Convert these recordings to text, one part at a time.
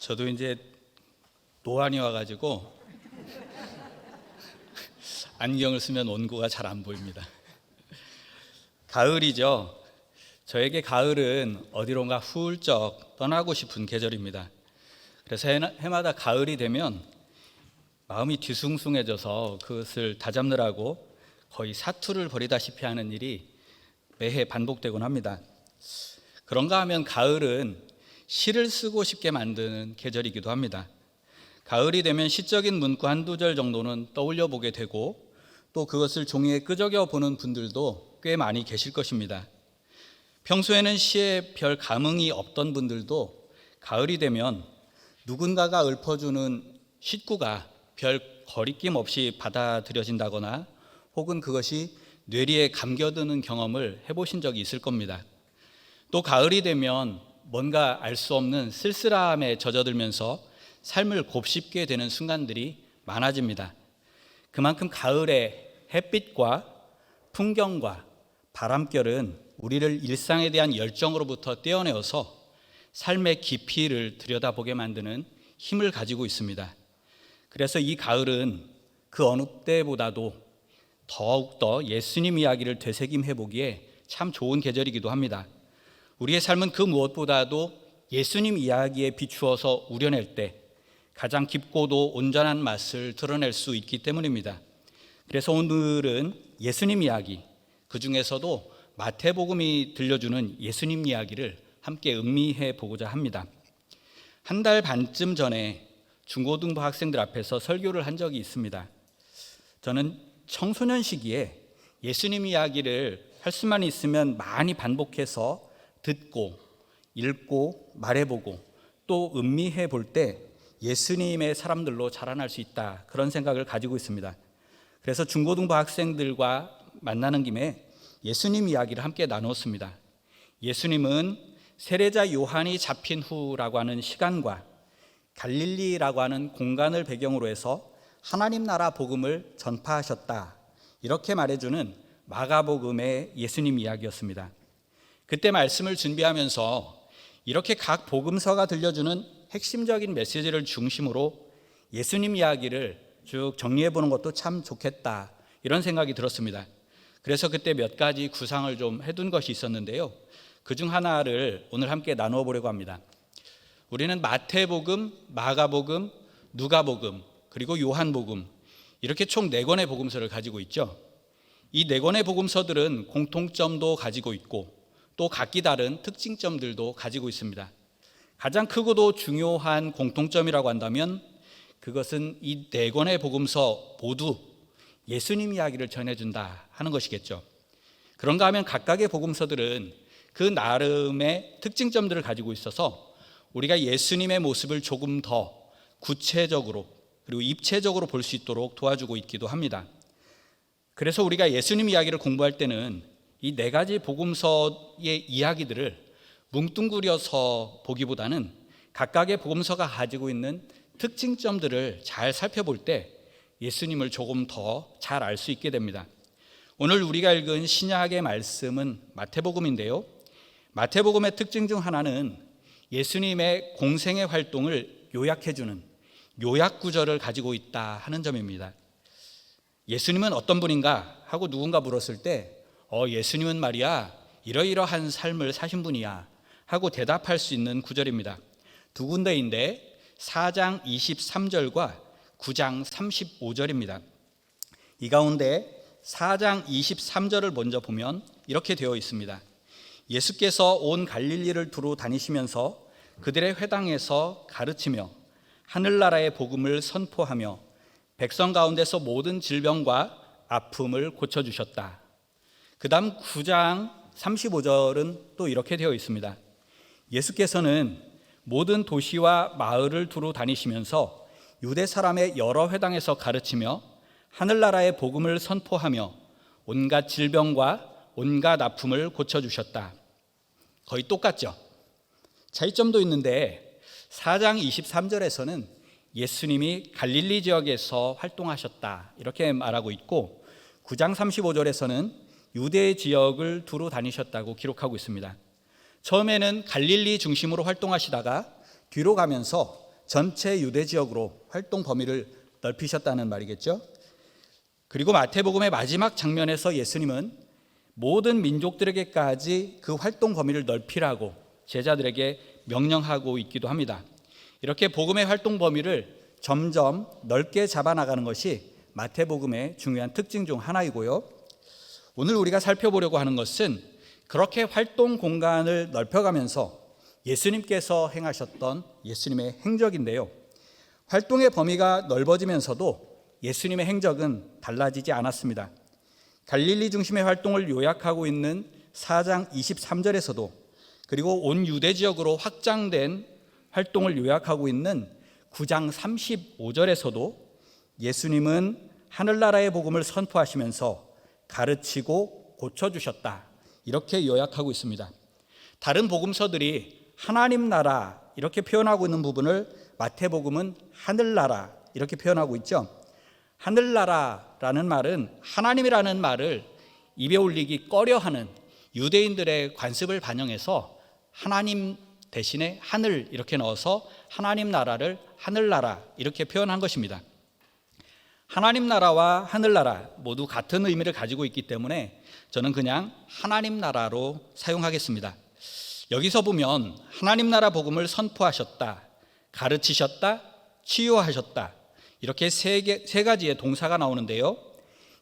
저도 이제 노안이 와가지고 안경을 쓰면 원고가 잘 안 보입니다. 가을이죠. 저에게 가을은 어디론가 훌쩍 떠나고 싶은 계절입니다. 그래서 해마다 가을이 되면 마음이 뒤숭숭해져서 그것을 다잡느라고 거의 사투를 벌이다시피 하는 일이 매해 반복되곤 합니다. 그런가 하면 가을은 시를 쓰고 싶게 만드는 계절이기도 합니다. 가을이 되면 시적인 문구 한두 절 정도는 떠올려 보게 되고 또 그것을 종이에 끄적여 보는 분들도 꽤 많이 계실 것입니다. 평소에는 시에 별 감흥이 없던 분들도 가을이 되면 누군가가 읊어주는 시구가 별 거리낌 없이 받아들여진다거나 혹은 그것이 뇌리에 감겨드는 경험을 해보신 적이 있을 겁니다. 또 가을이 되면 뭔가 알 수 없는 쓸쓸함에 젖어들면서 삶을 곱씹게 되는 순간들이 많아집니다. 그만큼 가을의 햇빛과 풍경과 바람결은 우리를 일상에 대한 열정으로부터 떼어내어서 삶의 깊이를 들여다보게 만드는 힘을 가지고 있습니다. 그래서 이 가을은 그 어느 때보다도 더욱더 예수님 이야기를 되새김해 보기에 참 좋은 계절이기도 합니다. 우리의 삶은 그 무엇보다도 예수님 이야기에 비추어서 우려낼 때 가장 깊고도 온전한 맛을 드러낼 수 있기 때문입니다. 그래서 오늘은 예수님 이야기, 그 중에서도 마태복음이 들려주는 예수님 이야기를 함께 음미해 보고자 합니다. 한 달 반쯤 전에 중고등부 학생들 앞에서 설교를 한 적이 있습니다. 저는 청소년 시기에 예수님 이야기를 할 수만 있으면 많이 반복해서 듣고 읽고 말해보고 또 음미해 볼 때 예수님의 사람들로 자라날 수 있다, 그런 생각을 가지고 있습니다. 그래서 중고등부 학생들과 만나는 김에 예수님 이야기를 함께 나누었습니다. 예수님은 세례자 요한이 잡힌 후라고 하는 시간과 갈릴리라고 하는 공간을 배경으로 해서 하나님 나라 복음을 전파하셨다, 이렇게 말해주는 마가복음의 예수님 이야기였습니다. 그때 말씀을 준비하면서 이렇게 각 복음서가 들려주는 핵심적인 메시지를 중심으로 예수님 이야기를 쭉 정리해 보는 것도 참 좋겠다, 이런 생각이 들었습니다. 그래서 그때 몇 가지 구상을 좀 해둔 것이 있었는데요. 그중 하나를 오늘 함께 나누어 보려고 합니다. 우리는 마태복음, 마가복음, 누가복음, 그리고 요한복음, 이렇게 총 4권의 복음서를 가지고 있죠. 이 4권의 복음서들은 공통점도 가지고 있고 또 각기 다른 특징점들도 가지고 있습니다. 가장 크고도 중요한 공통점이라고 한다면 그것은 이 4권의 복음서 모두 예수님 이야기를 전해준다 하는 것이겠죠. 그런가 하면 각각의 복음서들은 그 나름의 특징점들을 가지고 있어서 우리가 예수님의 모습을 조금 더 구체적으로 그리고 입체적으로 볼 수 있도록 도와주고 있기도 합니다. 그래서 우리가 예수님 이야기를 공부할 때는 이 4가지 복음서의 이야기들을 뭉뚱그려서 보기보다는 각각의 복음서가 가지고 있는 특징점들을 잘 살펴볼 때 예수님을 조금 더 잘 알 수 있게 됩니다. 오늘 우리가 읽은 신약의 말씀은 마태복음인데요. 마태복음의 특징 중 하나는 예수님의 공생의 활동을 요약해주는 요약 구절을 가지고 있다 하는 점입니다. 예수님은 어떤 분인가 하고 누군가 물었을 때 예수님은 말이야 이러이러한 삶을 사신 분이야 하고 대답할 수 있는 구절입니다. 2군데인데 4장 23절과 9장 35절입니다. 이 가운데 4장 23절을 먼저 보면 이렇게 되어 있습니다. 예수께서 온 갈릴리를 두루 다니시면서 그들의 회당에서 가르치며 하늘나라의 복음을 선포하며 백성 가운데서 모든 질병과 아픔을 고쳐주셨다. 그 다음 9장 35절은 또 이렇게 되어 있습니다. 예수께서는 모든 도시와 마을을 두루 다니시면서 유대 사람의 여러 회당에서 가르치며 하늘나라의 복음을 선포하며 온갖 질병과 온갖 아픔을 고쳐주셨다. 거의 똑같죠. 차이점도 있는데 4장 23절에서는 예수님이 갈릴리 지역에서 활동하셨다, 이렇게 말하고 있고 9장 35절에서는 유대 지역을 두루 다니셨다고 기록하고 있습니다. 처음에는 갈릴리 중심으로 활동하시다가 뒤로 가면서 전체 유대 지역으로 활동 범위를 넓히셨다는 말이겠죠. 그리고 마태복음의 마지막 장면에서 예수님은 모든 민족들에게까지 그 활동 범위를 넓히라고 제자들에게 명령하고 있기도 합니다. 이렇게 복음의 활동 범위를 점점 넓게 잡아나가는 것이 마태복음의 중요한 특징 중 하나이고요. 오늘 우리가 살펴보려고 하는 것은 그렇게 활동 공간을 넓혀가면서 예수님께서 행하셨던 예수님의 행적인데요. 활동의 범위가 넓어지면서도 예수님의 행적은 달라지지 않았습니다. 갈릴리 중심의 활동을 요약하고 있는 4장 23절에서도 그리고 온 유대 지역으로 확장된 활동을 요약하고 있는 9장 35절에서도 예수님은 하늘나라의 복음을 선포하시면서 가르치고 고쳐주셨다, 이렇게 요약하고 있습니다. 다른 복음서들이 하나님 나라 이렇게 표현하고 있는 부분을 마태복음은 하늘나라 이렇게 표현하고 있죠. 하늘나라라는 말은 하나님이라는 말을 입에 올리기 꺼려하는 유대인들의 관습을 반영해서 하나님 대신에 하늘 이렇게 넣어서 하나님 나라를 하늘나라 이렇게 표현한 것입니다. 하나님 나라와 하늘나라 모두 같은 의미를 가지고 있기 때문에 저는 그냥 하나님 나라로 사용하겠습니다. 여기서 보면 하나님 나라 복음을 선포하셨다, 가르치셨다, 치유하셨다, 이렇게 세 가지의 동사가 나오는데요.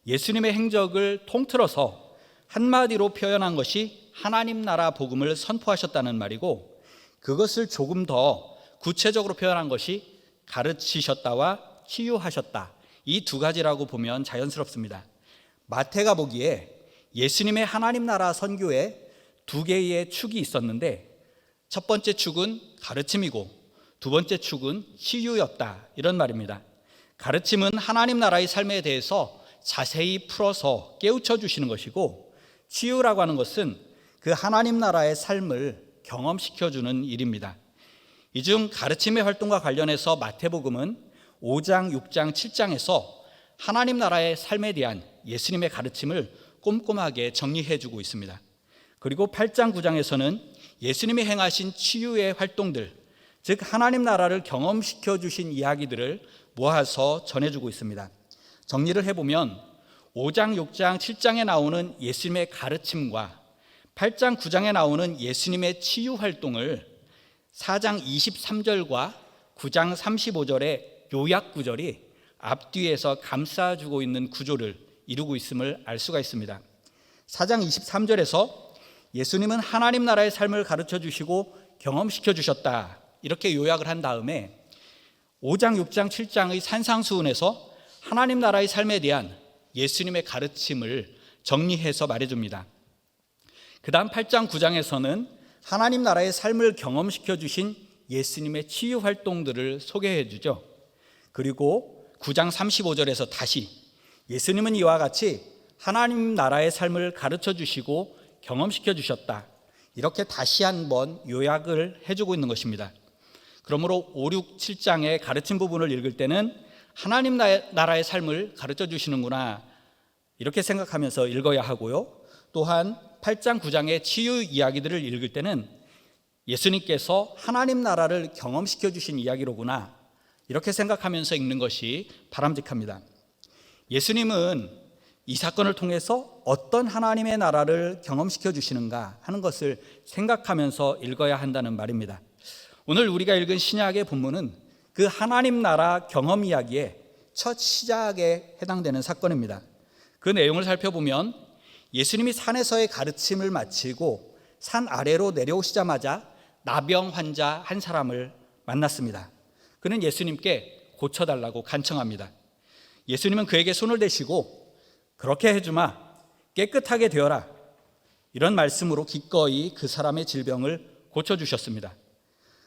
예수님의 행적을 통틀어서 한마디로 표현한 것이 하나님 나라 복음을 선포하셨다는 말이고, 그것을 조금 더 구체적으로 표현한 것이 가르치셨다와 치유하셨다, 이 두 가지라고 보면 자연스럽습니다. 마태가 보기에 예수님의 하나님 나라 선교에 두 개의 축이 있었는데, 첫 번째 축은 가르침이고 두 번째 축은 치유였다, 이런 말입니다. 가르침은 하나님 나라의 삶에 대해서 자세히 풀어서 깨우쳐 주시는 것이고, 치유라고 하는 것은 그 하나님 나라의 삶을 경험시켜 주는 일입니다. 이 중 가르침의 활동과 관련해서 마태복음은 5장, 6장, 7장에서 하나님 나라의 삶에 대한 예수님의 가르침을 꼼꼼하게 정리해 주고 있습니다. 그리고 8장, 9장에서는 예수님이 행하신 치유의 활동들, 즉 하나님 나라를 경험시켜 주신 이야기들을 모아서 전해주고 있습니다. 정리를 해보면 5장, 6장, 7장에 나오는 예수님의 가르침과 8장, 9장에 나오는 예수님의 치유 활동을 4장 23절과 9장 35절의 요약 구절이 앞뒤에서 감싸주고 있는 구조를 이루고 있음을 알 수가 있습니다. 4장 23절에서 예수님은 하나님 나라의 삶을 가르쳐 주시고 경험시켜 주셨다, 이렇게 요약을 한 다음에 5장, 6장, 7장의 산상수훈에서 하나님 나라의 삶에 대한 예수님의 가르침을 정리해서 말해줍니다. 그 다음 8장, 9장에서는 하나님 나라의 삶을 경험시켜 주신 예수님의 치유 활동들을 소개해 주죠. 그리고 9장 35절에서 다시 예수님은 이와 같이 하나님 나라의 삶을 가르쳐 주시고 경험시켜 주셨다, 이렇게 다시 한번 요약을 해주고 있는 것입니다. 그러므로 5, 6, 7장의 가르침 부분을 읽을 때는 하나님 나라의 삶을 가르쳐 주시는구나, 이렇게 생각하면서 읽어야 하고요. 또한 8장, 9장의 치유 이야기들을 읽을 때는 예수님께서 하나님 나라를 경험시켜 주신 이야기로구나, 이렇게 생각하면서 읽는 것이 바람직합니다. 예수님은 이 사건을 통해서 어떤 하나님의 나라를 경험시켜 주시는가 하는 것을 생각하면서 읽어야 한다는 말입니다. 오늘 우리가 읽은 신약의 본문은 그 하나님 나라 경험 이야기의 첫 시작에 해당되는 사건입니다. 그 내용을 살펴보면 예수님이 산에서의 가르침을 마치고 산 아래로 내려오시자마자 나병 환자 한 사람을 만났습니다. 그는 예수님께 고쳐달라고 간청합니다. 예수님은 그에게 손을 대시고 그렇게 해주마, 깨끗하게 되어라, 이런 말씀으로 기꺼이 그 사람의 질병을 고쳐주셨습니다.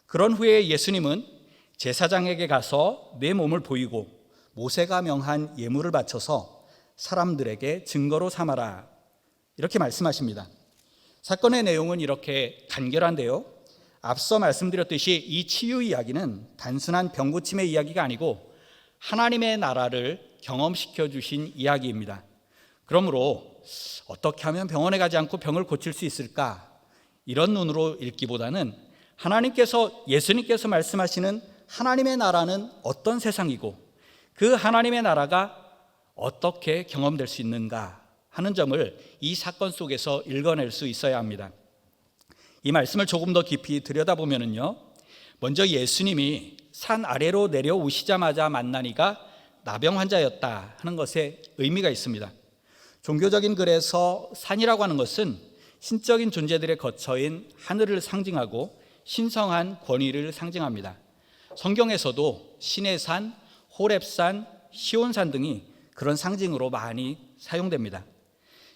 그런 후에 예수님은 제사장에게 가서 내 몸을 보이고 모세가 명한 예물을 바쳐서 사람들에게 증거로 삼아라, 이렇게 말씀하십니다. 사건의 내용은 이렇게 간결한데요, 앞서 말씀드렸듯이 이 치유 이야기는 단순한 병 고침의 이야기가 아니고 하나님의 나라를 경험시켜 주신 이야기입니다. 그러므로 어떻게 하면 병원에 가지 않고 병을 고칠 수 있을까, 이런 눈으로 읽기보다는 하나님께서, 예수님께서 말씀하시는 하나님의 나라는 어떤 세상이고 그 하나님의 나라가 어떻게 경험될 수 있는가 하는 점을 이 사건 속에서 읽어낼 수 있어야 합니다. 이 말씀을 조금 더 깊이 들여다보면요, 먼저 예수님이 산 아래로 내려오시자마자 만난 이가 나병 환자였다 하는 것에 의미가 있습니다. 종교적인 글에서 산이라고 하는 것은 신적인 존재들의 거처인 하늘을 상징하고 신성한 권위를 상징합니다. 성경에서도 신의 산, 호렙산, 시온산 등이 그런 상징으로 많이 사용됩니다.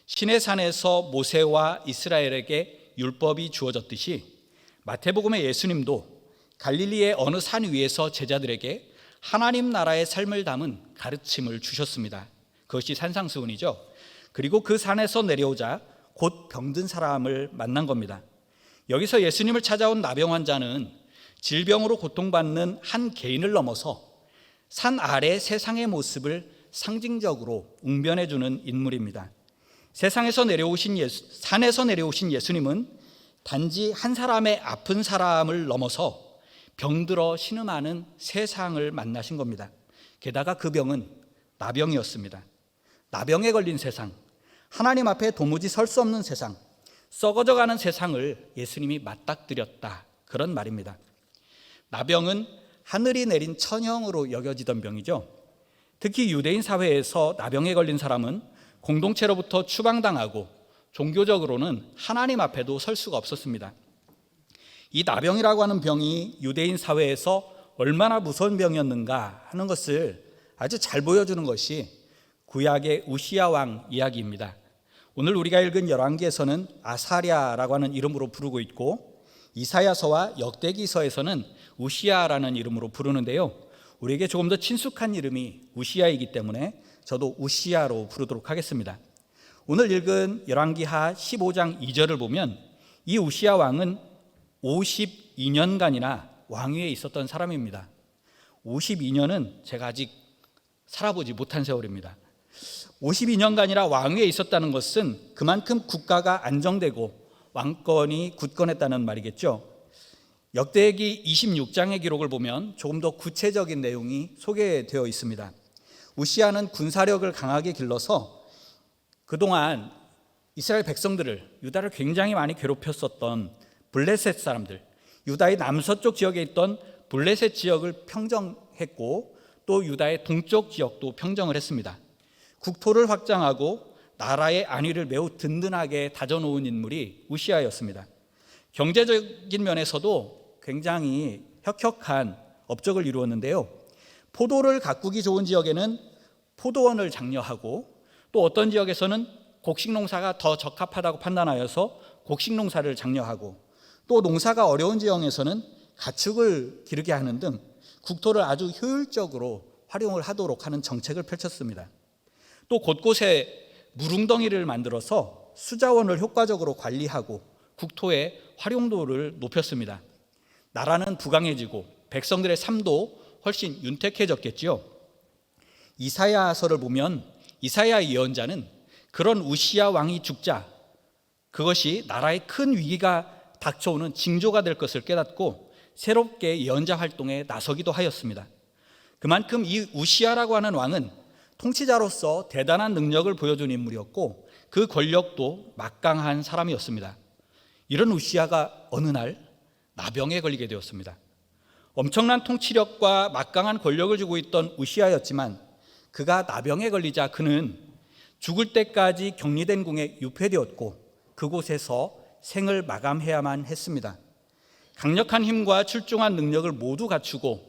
신의 산에서 모세와 이스라엘에게 율법이 주어졌듯이 마태복음의 예수님도 갈릴리의 어느 산 위에서 제자들에게 하나님 나라의 삶을 담은 가르침을 주셨습니다. 그것이 산상수훈이죠. 그리고 그 산에서 내려오자 곧 병든 사람을 만난 겁니다. 여기서 예수님을 찾아온 나병 환자는 질병으로 고통받는 한 개인을 넘어서 산 아래 세상의 모습을 상징적으로 웅변해주는 인물입니다. 산에서 내려오신 예수님은 단지 한 사람의 아픈 사람을 넘어서 병들어 신음하는 세상을 만나신 겁니다. 게다가 그 병은 나병이었습니다. 나병에 걸린 세상, 하나님 앞에 도무지 설 수 없는 세상, 썩어져가는 세상을 예수님이 맞닥뜨렸다, 그런 말입니다. 나병은 하늘이 내린 천형으로 여겨지던 병이죠. 특히 유대인 사회에서 나병에 걸린 사람은 공동체로부터 추방당하고 종교적으로는 하나님 앞에도 설 수가 없었습니다. 이 나병이라고 하는 병이 유대인 사회에서 얼마나 무서운 병이었는가 하는 것을 아주 잘 보여주는 것이 구약의 우시야 왕 이야기입니다. 오늘 우리가 읽은 열왕기에서는 아사랴라고 하는 이름으로 부르고 있고, 이사야서와 역대기서에서는 우시야라는 이름으로 부르는데요, 우리에게 조금 더 친숙한 이름이 우시야이기 때문에 저도 우시야로 부르도록 하겠습니다. 오늘 읽은 열왕기하 15장 2절을 보면 이 우시야 왕은 52년간이나 왕위에 있었던 사람입니다. 52년은 제가 아직 살아보지 못한 세월입니다. 52년간이나 왕위에 있었다는 것은 그만큼 국가가 안정되고 왕권이 굳건했다는 말이겠죠. 역대기 26장의 기록을 보면 조금 더 구체적인 내용이 소개되어 있습니다. 우시야는 군사력을 강하게 길러서 그동안 이스라엘 백성들을, 유다를 굉장히 많이 괴롭혔었던 블레셋 사람들, 유다의 남서쪽 지역에 있던 블레셋 지역을 평정했고 또 유다의 동쪽 지역도 평정을 했습니다. 국토를 확장하고 나라의 안위를 매우 든든하게 다져놓은 인물이 우시야였습니다. 경제적인 면에서도 굉장히 혁혁한 업적을 이루었는데요, 포도를 가꾸기 좋은 지역에는 포도원을 장려하고 또 어떤 지역에서는 곡식 농사가 더 적합하다고 판단하여서 곡식 농사를 장려하고 또 농사가 어려운 지역에서는 가축을 기르게 하는 등 국토를 아주 효율적으로 활용을 하도록 하는 정책을 펼쳤습니다. 또 곳곳에 물웅덩이를 만들어서 수자원을 효과적으로 관리하고 국토의 활용도를 높였습니다. 나라는 부강해지고 백성들의 삶도 훨씬 윤택해졌겠지요. 이사야서를 보면 이사야 예언자는 그런 우시야 왕이 죽자 그것이 나라의 큰 위기가 닥쳐오는 징조가 될 것을 깨닫고 새롭게 예언자 활동에 나서기도 하였습니다. 그만큼 이 우시야라고 하는 왕은 통치자로서 대단한 능력을 보여준 인물이었고 그 권력도 막강한 사람이었습니다. 이런 우시야가 어느 날 나병에 걸리게 되었습니다. 엄청난 통치력과 막강한 권력을 주고 있던 우시야였지만 그가 나병에 걸리자 그는 죽을 때까지 격리된 궁에 유폐되었고 그곳에서 생을 마감해야만 했습니다. 강력한 힘과 출중한 능력을 모두 갖추고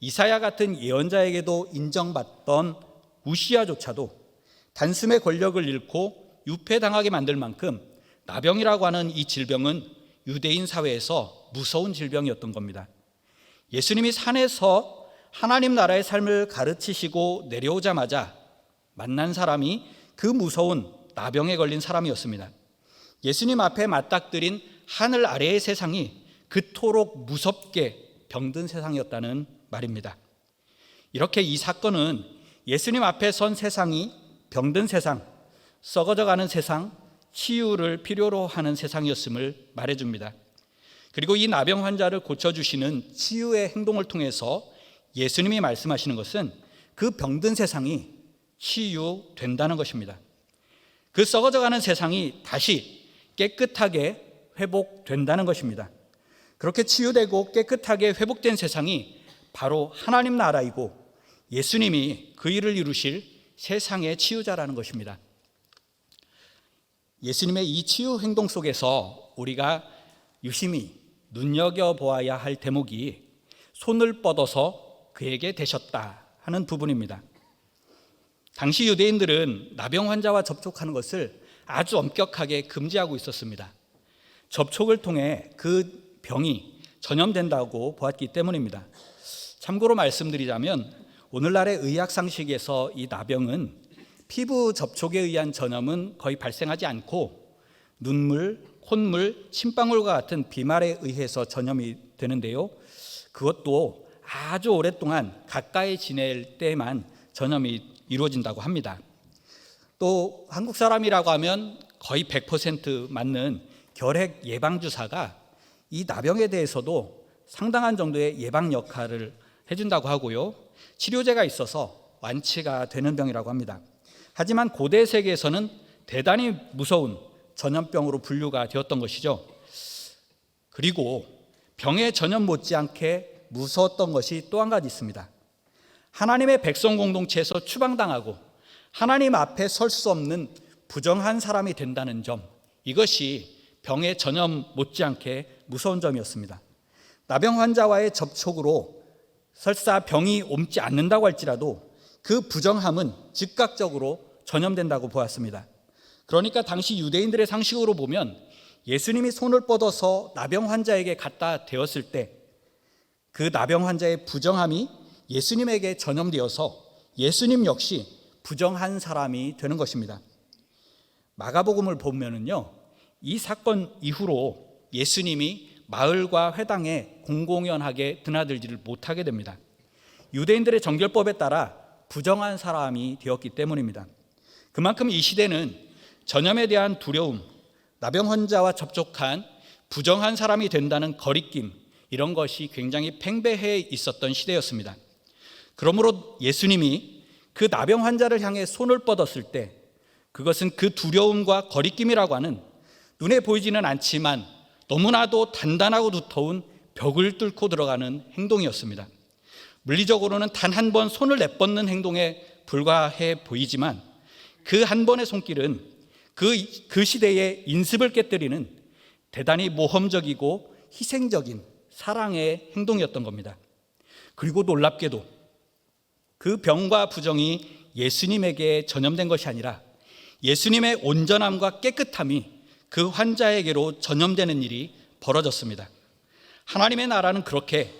이사야 같은 예언자에게도 인정받던 우시야조차도 단숨에 권력을 잃고 유폐당하게 만들 만큼 나병이라고 하는 이 질병은 유대인 사회에서 무서운 질병이었던 겁니다. 예수님이 산에서 하나님 나라의 삶을 가르치시고 내려오자마자 만난 사람이 그 무서운 나병에 걸린 사람이었습니다. 예수님 앞에 맞닥뜨린 하늘 아래의 세상이 그토록 무섭게 병든 세상이었다는 말입니다. 이렇게 이 사건은 예수님 앞에 선 세상이 병든 세상, 썩어져가는 세상, 치유를 필요로 하는 세상이었음을 말해줍니다. 그리고 이 나병 환자를 고쳐주시는 치유의 행동을 통해서 예수님이 말씀하시는 것은 그 병든 세상이 치유된다는 것입니다. 그 썩어져가는 세상이 다시 깨끗하게 회복된다는 것입니다. 그렇게 치유되고 깨끗하게 회복된 세상이 바로 하나님 나라이고 예수님이 그 일을 이루실 세상의 치유자라는 것입니다. 예수님의 이 치유 행동 속에서 우리가 유심히 눈여겨보아야 할 대목이 손을 뻗어서 그에게 대셨다 하는 부분입니다. 당시 유대인들은 나병 환자와 접촉하는 것을 아주 엄격하게 금지하고 있었습니다. 접촉을 통해 그 병이 전염된다고 보았기 때문입니다. 참고로 말씀드리자면 오늘날의 의학 상식에서 이 나병은 피부 접촉에 의한 전염은 거의 발생하지 않고 눈물, 콧물, 침방울과 같은 비말에 의해서 전염이 되는데요. 그것도 아주 오랫동안 가까이 지낼 때만 전염이 이루어진다고 합니다. 또 한국 사람이라고 하면 거의 100% 맞는 결핵 예방주사가 이 나병에 대해서도 상당한 정도의 예방 역할을 해준다고 하고요. 치료제가 있어서 완치가 되는 병이라고 합니다. 하지만 고대 세계에서는 대단히 무서운 전염병으로 분류가 되었던 것이죠. 그리고 병의 전염 못지않게 무서웠던 것이 또 한 가지 있습니다. 하나님의 백성 공동체에서 추방당하고 하나님 앞에 설 수 없는 부정한 사람이 된다는 점, 이것이 병의 전염 못지않게 무서운 점이었습니다. 나병 환자와의 접촉으로 설사 병이 옮지 않는다고 할지라도 그 부정함은 즉각적으로 전염된다고 보았습니다. 그러니까 당시 유대인들의 상식으로 보면 예수님이 손을 뻗어서 나병 환자에게 갖다 대었을 때 그 나병 환자의 부정함이 예수님에게 전염되어서 예수님 역시 부정한 사람이 되는 것입니다. 마가복음을 보면은요, 이 사건 이후로 예수님이 마을과 회당에 공공연하게 드나들지를 못하게 됩니다. 유대인들의 정결법에 따라 부정한 사람이 되었기 때문입니다. 그만큼 이 시대는 전염에 대한 두려움, 나병 환자와 접촉한 부정한 사람이 된다는 거리낌, 이런 것이 굉장히 팽배해 있었던 시대였습니다. 그러므로 예수님이 그 나병 환자를 향해 손을 뻗었을 때 그것은 그 두려움과 거리낌이라고 하는 눈에 보이지는 않지만 너무나도 단단하고 두터운 벽을 뚫고 들어가는 행동이었습니다. 물리적으로는 단 한 번 손을 내뻗는 행동에 불과해 보이지만 그 한 번의 손길은 그 시대의 인습을 깨뜨리는 대단히 모험적이고 희생적인 사랑의 행동이었던 겁니다. 그리고 놀랍게도 그 병과 부정이 예수님에게 전염된 것이 아니라 예수님의 온전함과 깨끗함이 그 환자에게로 전염되는 일이 벌어졌습니다. 하나님의 나라는 그렇게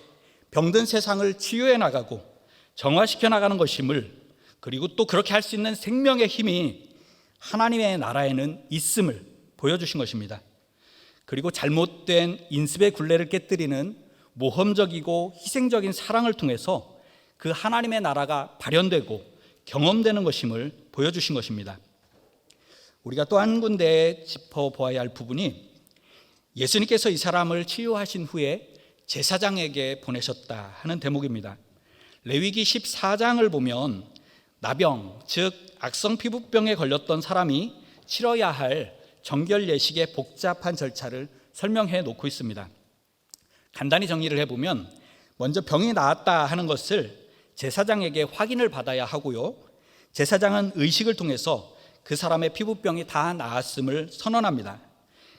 병든 세상을 치유해 나가고 정화시켜 나가는 것임을, 그리고 또 그렇게 할 수 있는 생명의 힘이 하나님의 나라에는 있음을 보여주신 것입니다. 그리고 잘못된 인습의 굴레를 깨뜨리는 모험적이고 희생적인 사랑을 통해서 그 하나님의 나라가 발현되고 경험되는 것임을 보여주신 것입니다. 우리가 또 한 군데 짚어보아야 할 부분이 예수님께서 이 사람을 치유하신 후에 제사장에게 보내셨다 하는 대목입니다. 레위기 14장을 보면 나병, 즉 악성 피부병에 걸렸던 사람이 치러야 할 정결 예식의 복잡한 절차를 설명해 놓고 있습니다. 간단히 정리를 해보면 먼저 병이 나았다 하는 것을 제사장에게 확인을 받아야 하고요, 제사장은 의식을 통해서 그 사람의 피부병이 다 나았음을 선언합니다.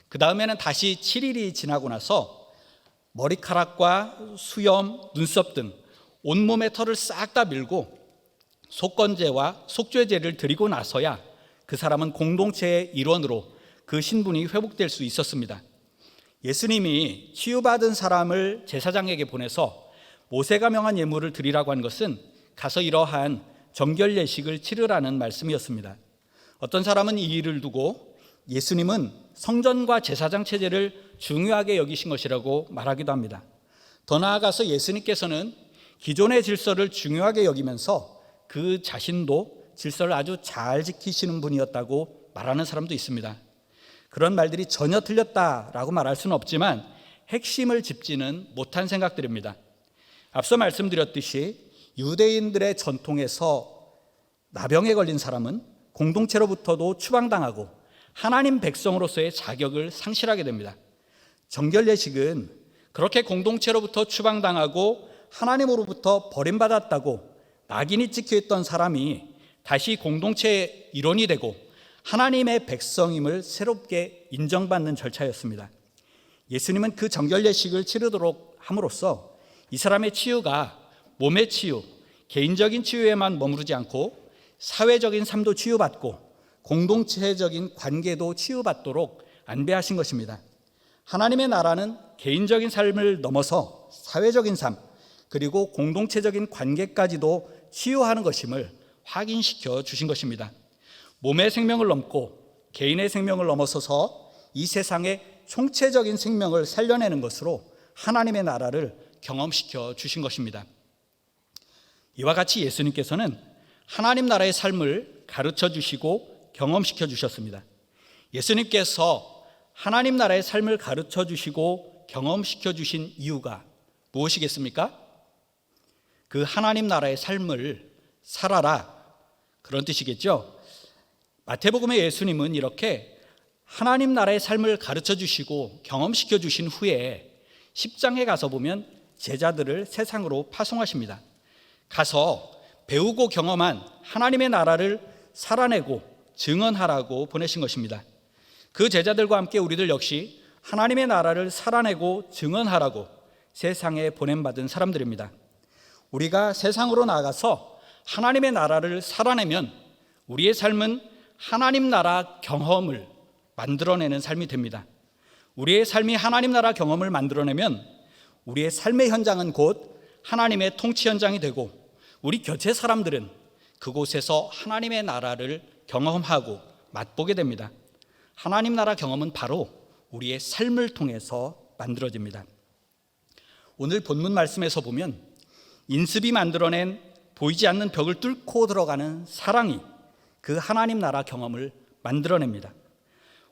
그 다음에는 다시 7일이 지나고 나서 머리카락과 수염, 눈썹 등 온몸의 털을 싹 다 밀고 속건제와 속죄제를 드리고 나서야 그 사람은 공동체의 일원으로 그 신분이 회복될 수 있었습니다. 예수님이 치유받은 사람을 제사장에게 보내서 모세가 명한 예물을 드리라고 한 것은 가서 이러한 정결 예식을 치르라는 말씀이었습니다. 어떤 사람은 이 일을 두고 예수님은 성전과 제사장 체제를 중요하게 여기신 것이라고 말하기도 합니다. 더 나아가서 예수님께서는 기존의 질서를 중요하게 여기면서 그 자신도 질서를 아주 잘 지키시는 분이었다고 말하는 사람도 있습니다. 그런 말들이 전혀 틀렸다라고 말할 수는 없지만 핵심을 짚지는 못한 생각들입니다. 앞서 말씀드렸듯이 유대인들의 전통에서 나병에 걸린 사람은 공동체로부터도 추방당하고 하나님 백성으로서의 자격을 상실하게 됩니다. 정결례식은 그렇게 공동체로부터 추방당하고 하나님으로부터 버림받았다고 낙인이 찍혀있던 사람이 다시 공동체의 일원이 되고 하나님의 백성임을 새롭게 인정받는 절차였습니다. 예수님은 그 정결례식을 치르도록 함으로써 이 사람의 치유가 몸의 치유, 개인적인 치유에만 머무르지 않고 사회적인 삶도 치유받고 공동체적인 관계도 치유받도록 안배하신 것입니다. 하나님의 나라는 개인적인 삶을 넘어서 사회적인 삶, 그리고 공동체적인 관계까지도 치유하는 것임을 확인시켜 주신 것입니다. 몸의 생명을 넘고 개인의 생명을 넘어서서 이 세상의 총체적인 생명을 살려내는 것으로 하나님의 나라를 경험시켜 주신 것입니다. 이와 같이 예수님께서는 하나님 나라의 삶을 가르쳐 주시고 경험시켜 주셨습니다. 예수님께서 하나님 나라의 삶을 가르쳐 주시고 경험시켜 주신 이유가 무엇이겠습니까? 그 하나님 나라의 삶을 살아라, 그런 뜻이겠죠. 마태복음의 예수님은 이렇게 하나님 나라의 삶을 가르쳐 주시고 경험시켜 주신 후에 10장에 가서 보면 제자들을 세상으로 파송하십니다. 가서 배우고 경험한 하나님의 나라를 살아내고 증언하라고 보내신 것입니다. 그 제자들과 함께 우리들 역시 하나님의 나라를 살아내고 증언하라고 세상에 보냄받은 사람들입니다. 우리가 세상으로 나가서 하나님의 나라를 살아내면 우리의 삶은 하나님 나라 경험을 만들어내는 삶이 됩니다. 우리의 삶이 하나님 나라 경험을 만들어내면 우리의 삶의 현장은 곧 하나님의 통치 현장이 되고 우리 곁의 사람들은 그곳에서 하나님의 나라를 경험하고 맛보게 됩니다. 하나님 나라 경험은 바로 우리의 삶을 통해서 만들어집니다. 오늘 본문 말씀에서 보면 인습이 만들어낸 보이지 않는 벽을 뚫고 들어가는 사랑이 그 하나님 나라 경험을 만들어냅니다.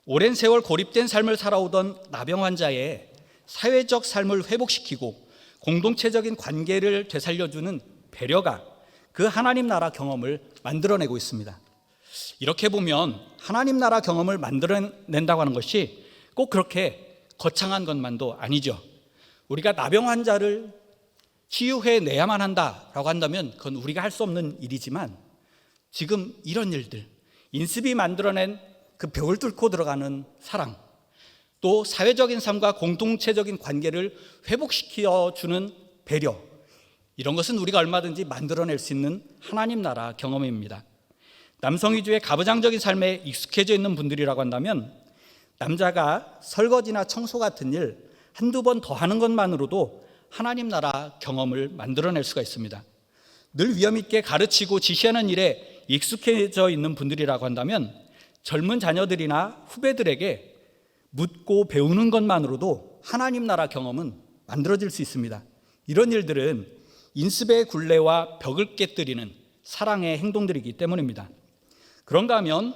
오랜 세월 고립된 삶을 살아오던 나병 환자의 사회적 삶을 회복시키고 공동체적인 관계를 되살려주는 배려가 그 하나님 나라 경험을 만들어내고 있습니다. 이렇게 보면 하나님 나라 경험을 만들어낸다고 하는 것이 꼭 그렇게 거창한 것만도 아니죠. 우리가 나병 환자를 치유해내야만 한다라고 한다면 그건 우리가 할 수 없는 일이지만 지금 이런 일들, 인습이 만들어낸 그 벽을 뚫고 들어가는 사랑, 또 사회적인 삶과 공동체적인 관계를 회복시켜주는 배려, 이런 것은 우리가 얼마든지 만들어낼 수 있는 하나님 나라 경험입니다. 남성 위주의 가부장적인 삶에 익숙해져 있는 분들이라고 한다면 남자가 설거지나 청소 같은 일 한두 번 더 하는 것만으로도 하나님 나라 경험을 만들어낼 수가 있습니다. 늘 위험 있게 가르치고 지시하는 일에 익숙해져 있는 분들이라고 한다면 젊은 자녀들이나 후배들에게 묻고 배우는 것만으로도 하나님 나라 경험은 만들어질 수 있습니다. 이런 일들은 인습의 굴레와 벽을 깨뜨리는 사랑의 행동들이기 때문입니다. 그런가 하면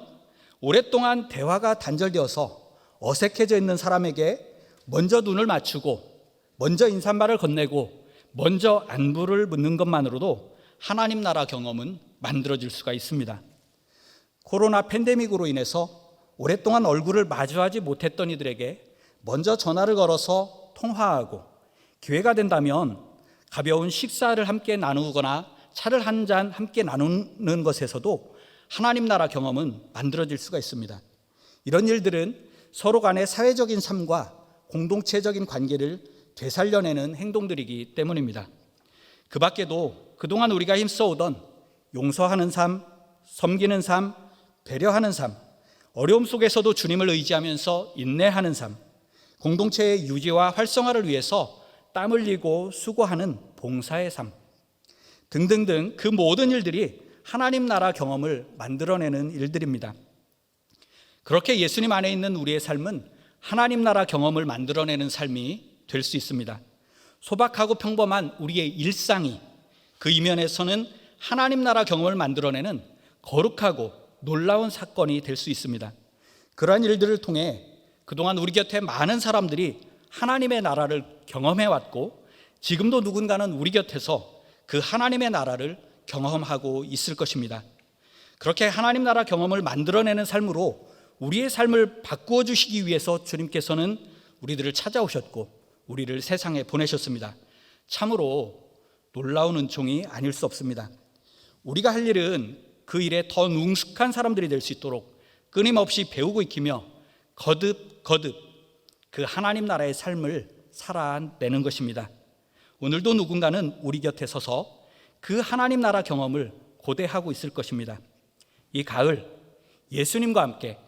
오랫동안 대화가 단절되어서 어색해져 있는 사람에게 먼저 눈을 맞추고 먼저 인사말을 건네고 먼저 안부를 묻는 것만으로도 하나님 나라 경험은 만들어질 수가 있습니다. 코로나 팬데믹으로 인해서 오랫동안 얼굴을 마주하지 못했던 이들에게 먼저 전화를 걸어서 통화하고 기회가 된다면 가벼운 식사를 함께 나누거나 차를 한 잔 함께 나누는 것에서도 하나님 나라 경험은 만들어질 수가 있습니다. 이런 일들은 서로 간의 사회적인 삶과 공동체적인 관계를 되살려내는 행동들이기 때문입니다. 그 밖에도 그동안 우리가 힘써오던 용서하는 삶, 섬기는 삶, 배려하는 삶, 어려움 속에서도 주님을 의지하면서 인내하는 삶, 공동체의 유지와 활성화를 위해서 땀 흘리고 수고하는 봉사의 삶 등등등 그 모든 일들이 하나님 나라 경험을 만들어내는 일들입니다. 그렇게 예수님 안에 있는 우리의 삶은 하나님 나라 경험을 만들어내는 삶이 될 수 있습니다. 소박하고 평범한 우리의 일상이 그 이면에서는 하나님 나라 경험을 만들어내는 거룩하고 놀라운 사건이 될 수 있습니다. 그러한 일들을 통해 그동안 우리 곁에 많은 사람들이 하나님의 나라를 경험해 왔고 지금도 누군가는 우리 곁에서 그 하나님의 나라를 경험하고 있을 것입니다. 그렇게 하나님 나라 경험을 만들어내는 삶으로 우리의 삶을 바꾸어 주시기 위해서 주님께서는 우리들을 찾아오셨고 우리를 세상에 보내셨습니다. 참으로 놀라운 은총이 아닐 수 없습니다. 우리가 할 일은 그 일에 더 능숙한 사람들이 될 수 있도록 끊임없이 배우고 익히며 거듭 그 하나님 나라의 삶을 살아내는 것입니다. 오늘도 누군가는 우리 곁에 서서 그 하나님 나라 경험을 고대하고 있을 것입니다. 이 가을 예수님과 함께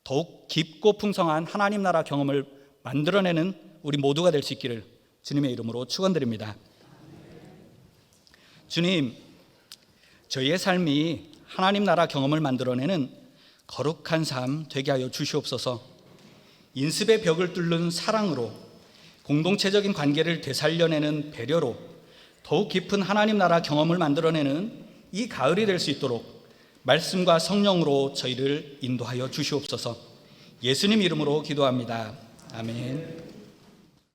더욱 깊고 풍성한 하나님 나라 경험을 만들어내는 우리 모두가 될 수 있기를 주님의 이름으로 축원드립니다. 주님, 저희의 삶이 하나님 나라 경험을 만들어내는 거룩한 삶 되게 하여 주시옵소서. 인습의 벽을 뚫는 사랑으로, 공동체적인 관계를 되살려내는 배려로 더욱 깊은 하나님 나라 경험을 만들어내는 이 가을이 될 수 있도록 말씀과 성령으로 저희를 인도하여 주시옵소서. 예수님 이름으로 기도합니다. 아멘.